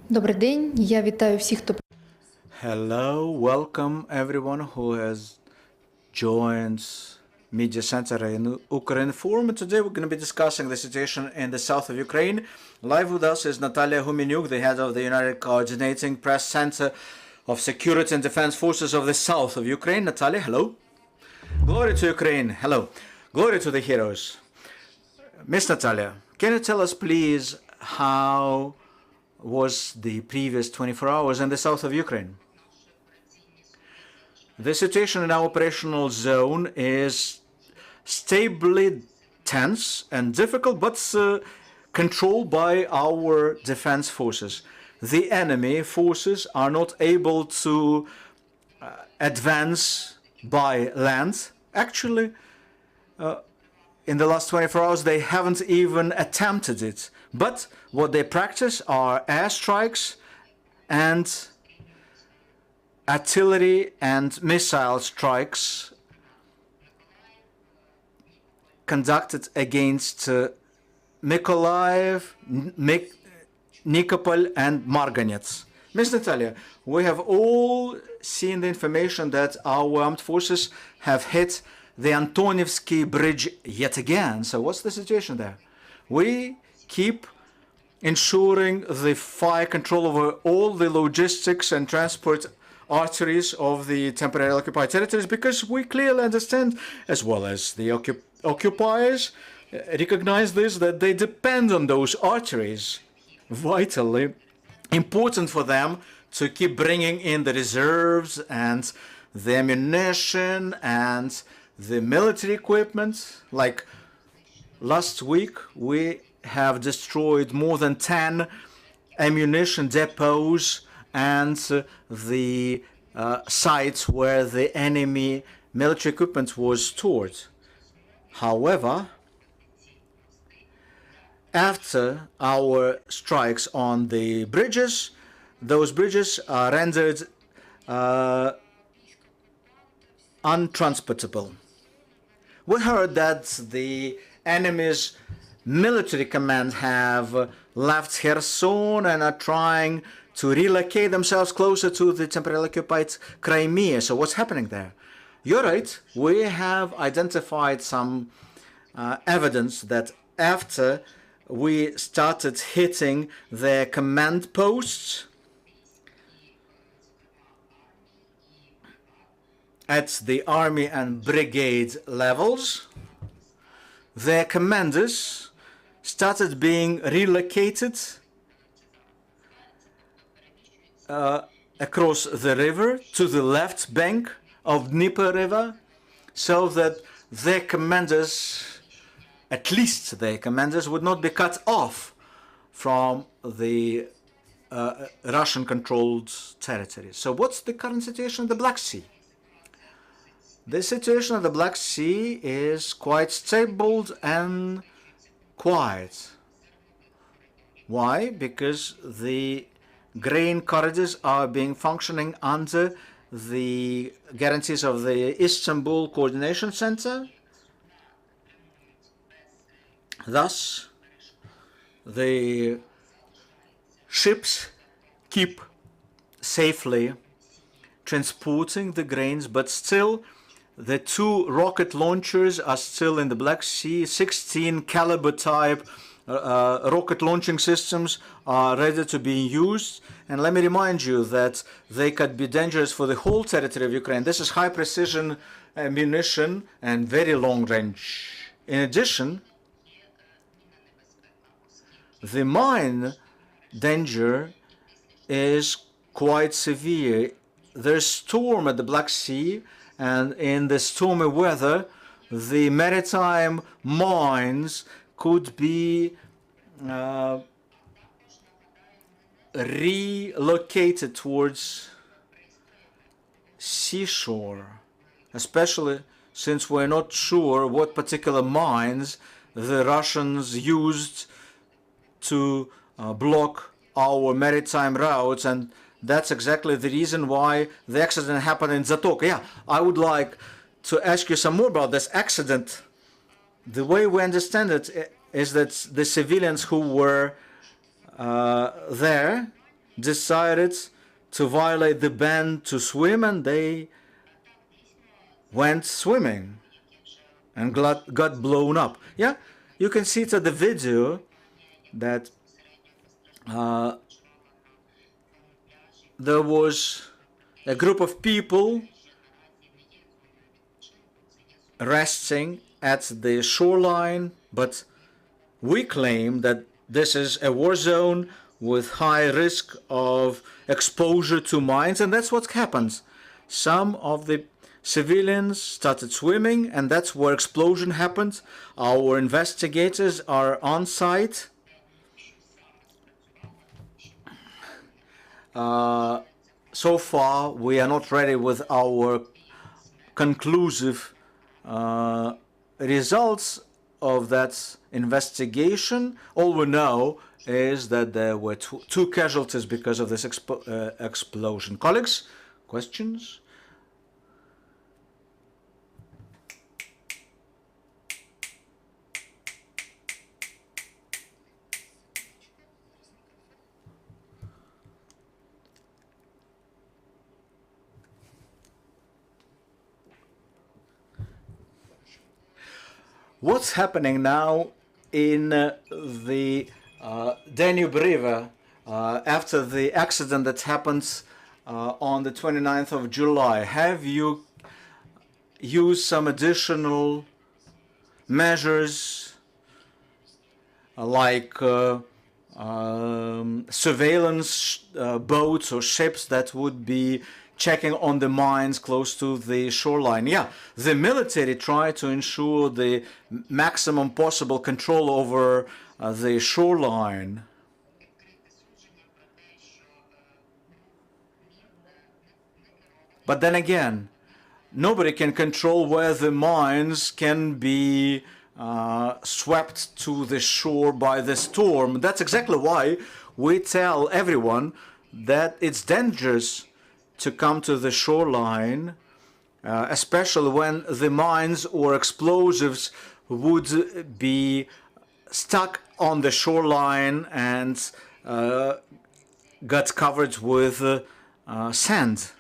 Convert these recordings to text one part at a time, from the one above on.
Добрий день, я вітаю всіх, хто Hello, welcome everyone who has joined Media Center in Ukrinform. Today we're going to be discussing the situation in the south of Ukraine. Live with us is Natalya Humenyuk, the head of the United Coordinating Press Center of Security and Defense Forces of the south of Ukraine. Natalia, hello. Glory to Ukraine. Hello. Glory to the heroes. Miss Natalia, can you tell us please how was the previous 24 hours in the south of Ukraine? The situation in our operational zone is stably tense and difficult, but controlled by our defense forces. The enemy forces are not able to advance by land. Actually, in the last 24 hours, they haven't even attempted it. But what they practice are airstrikes and artillery and missile strikes conducted against Mykolaiv, Nikopol and Marganets. Ms. Natalia, we have all seen the information that our armed forces have hit the Antonivsky Bridge yet again. So what's the situation there? We keep ensuring the fire control over all the logistics and transport arteries of the temporarily occupied territories because we clearly understand, as well as the occupiers recognize this, that they depend on those arteries. Vitally important for them to keep bringing in the reserves and the ammunition and the military equipment. Like last week, we have destroyed more than 10 ammunition depots and the sites where the enemy military equipment was stored. However, after our strikes on the bridges, those bridges are rendered untransportable. We heard that the enemy's military command have left Kherson and are trying to relocate themselves closer to the temporarily occupied Crimea. So what's happening there? You're right. We have identified some evidence that after we started hitting their command posts at the army and brigade levels, their commanders started being relocated across the river to the left bank of Dnieper River, so that their commanders, at least their commanders, would not be cut off from the Russian-controlled territory. So what's the current situation in the Black Sea? The situation of the Black Sea is quite stable and quiet. Why? Because the grain corridors are being functioning under the guarantees of the Istanbul Coordination Center. Thus, the ships keep safely transporting the grains, but still the 2 rocket launchers are still in the Black Sea. 16 caliber type rocket launching systems are ready to be used. And let me remind you that they could be dangerous for the whole territory of Ukraine. This is high precision ammunition and very long range. In addition, the mine danger is quite severe. There's storm at the Black Sea, and in the stormy weather, the maritime mines could be relocated towards seashore, especially since we're not sure what particular mines the Russians used to block our maritime routes, and that's exactly the reason why the accident happened in Zatoka. Yeah, I would like to ask you some more about this accident. The way we understand it is that the civilians who were there decided to violate the ban to swim, and they went swimming and got blown up. Yeah, you can see it at the video that there was a group of people resting at the shoreline, but we claim that this is a war zone with high risk of exposure to mines, and that's what happened. Some of the civilians started swimming, and that's where explosion happened. Our investigators are on site. So far, we are not ready with our conclusive results of that investigation. All we know is that there were two casualties because of this explosion. Colleagues, questions? What's happening now in the Danube River after the accident that happened on the 29th of July? Have you used some additional measures like surveillance boats or ships that would be checking on the mines close to the shoreline? Yeah, the military tried to ensure the maximum possible control over the shoreline. But then again, nobody can control where the mines can be swept to the shore by the storm. That's exactly why we tell everyone that it's dangerous to come to the shoreline, especially when the mines or explosives would be stuck on the shoreline and got covered with sand.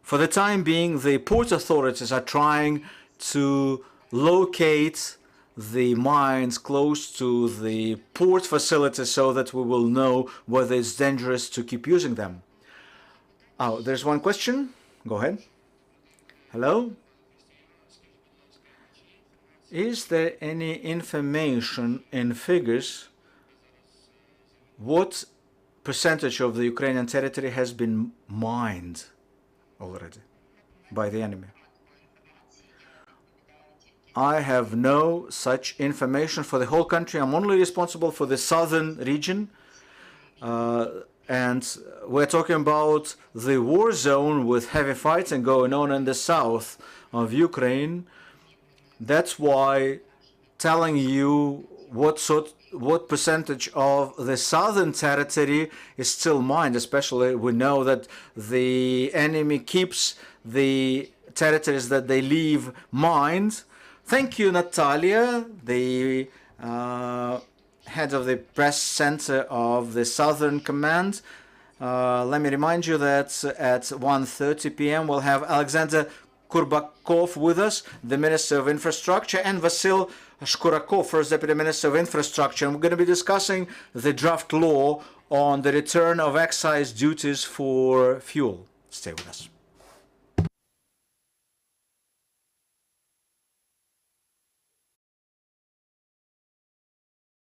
For the time being, the port authorities are trying to locate the mines close to the port facilities so that we will know whether it's dangerous to keep using them. Oh, there's one question. Go ahead. Hello? Is there any information in figures what percentage of the Ukrainian territory has been mined already by the enemy? I have no such information for the whole country. I'm only responsible for the southern region. And we're talking about the war zone with heavy fighting going on in the south of Ukraine. That's why telling you what percentage of the southern territory is still mined, especially we know that the enemy keeps the territories that they leave mined. Thank you, Natalya, the head of the press center of the Southern Command. Let me remind you that at 1:30 p.m. we'll have Alexander Kurbakov with us, the Minister of Infrastructure, and Vasyl Shkurakov, First Deputy Minister of Infrastructure. And we're going to be discussing the draft law on the return of excise duties for fuel. Stay with us.